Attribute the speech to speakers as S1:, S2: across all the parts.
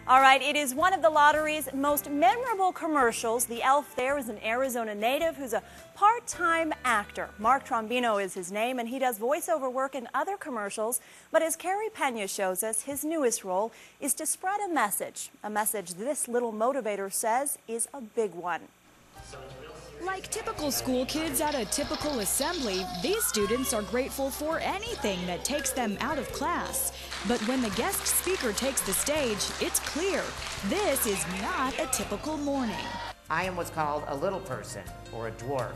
S1: All right, it is one of the lottery's most memorable commercials. The elf there is an Arizona native who's a part-time actor. Mark Trombino is his name, and he does voiceover work in other commercials. But as Carrie Pena shows us, his newest role is to spread a message this little motivator says is a big one.
S2: Like typical school kids at a typical assembly, these students are grateful for anything that takes them out of class. But when the guest speaker takes the stage, it's clear this is not a typical morning.
S3: I am what's called a little person, or a dwarf.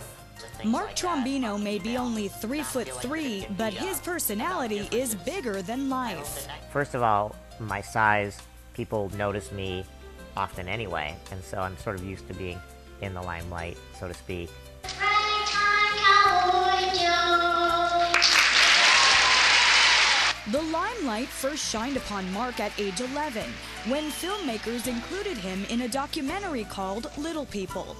S2: Mark Trombino may be only 3'3", but his personality is bigger than life.
S3: First of all, my size, people notice me often anyway, and so I'm sort of used to being in the limelight, so to speak.
S2: The limelight first shined upon Mark at age 11, when filmmakers included him in a documentary called Little People.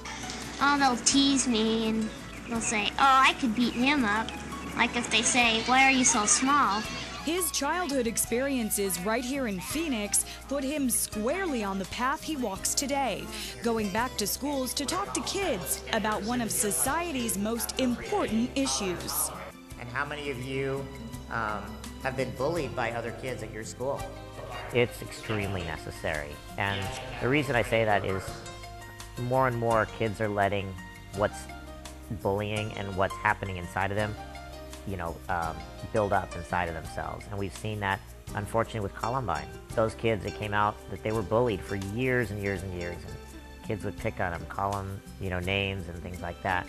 S4: Oh, they'll tease me and they'll say, oh, I could beat him up. Like if they say, why are you so small?
S2: His childhood experiences right here in Phoenix put him squarely on the path he walks today, going back to schools to talk to kids about one of society's most important issues.
S3: And how many of you have been bullied by other kids at your school? It's extremely necessary. And the reason I say that is more and more kids are letting what's bullying and what's happening inside of them build up inside of themselves. And we've seen that, unfortunately, with Columbine. Those kids that came out that they were bullied for years and years and years, and kids would pick on them, call them, names and things like that.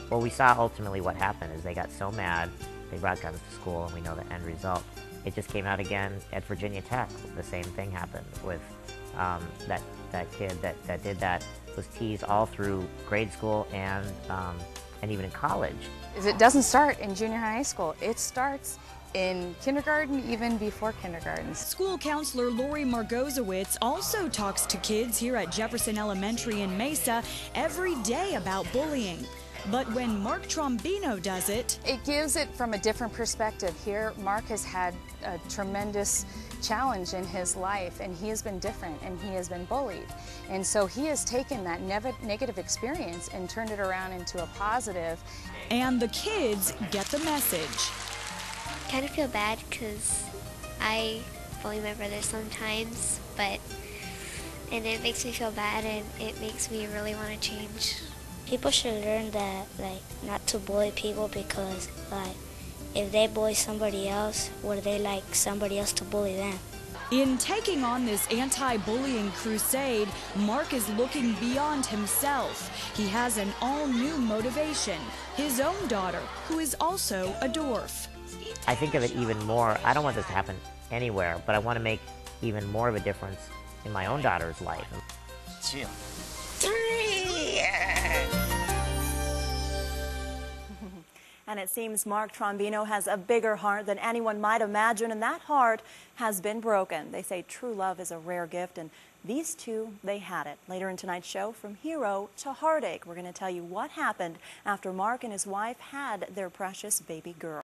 S3: Well, we saw ultimately what happened is they got so mad, they brought guns to school, and we know the end result. It just came out again at Virginia Tech. The same thing happened with that kid that did that, was teased all through grade school and even in college.
S5: It doesn't start in junior high school. It starts in kindergarten, even before kindergarten.
S2: School counselor Lori Margozowitz also talks to kids here at Jefferson Elementary in Mesa every day about bullying. But when Mark Trombino does it,
S5: it gives it from a different perspective. Here, Mark has had a tremendous challenge in his life, and he has been different, and he has been bullied. And so he has taken that negative experience and turned it around into a positive.
S2: And the kids get the message.
S4: I kind of feel bad because I bully my brother sometimes, and it makes me feel bad, and it makes me really want to change.
S6: People should learn that, not to bully people, because, if they bully somebody else, would they like somebody else to bully them?
S2: In taking on this anti-bullying crusade, Mark is looking beyond himself. He has an all-new motivation, his own daughter, who is also a dwarf.
S3: I think of it even more, I don't want this to happen anywhere, but I want to make even more of a difference in my own daughter's life.
S7: 2, 3.
S1: And it seems Mark Trombino has a bigger heart than anyone might imagine, and that heart has been broken. They say true love is a rare gift, and these two, they had it. Later in tonight's show, from hero to heartache, we're going to tell you what happened after Mark and his wife had their precious baby girl.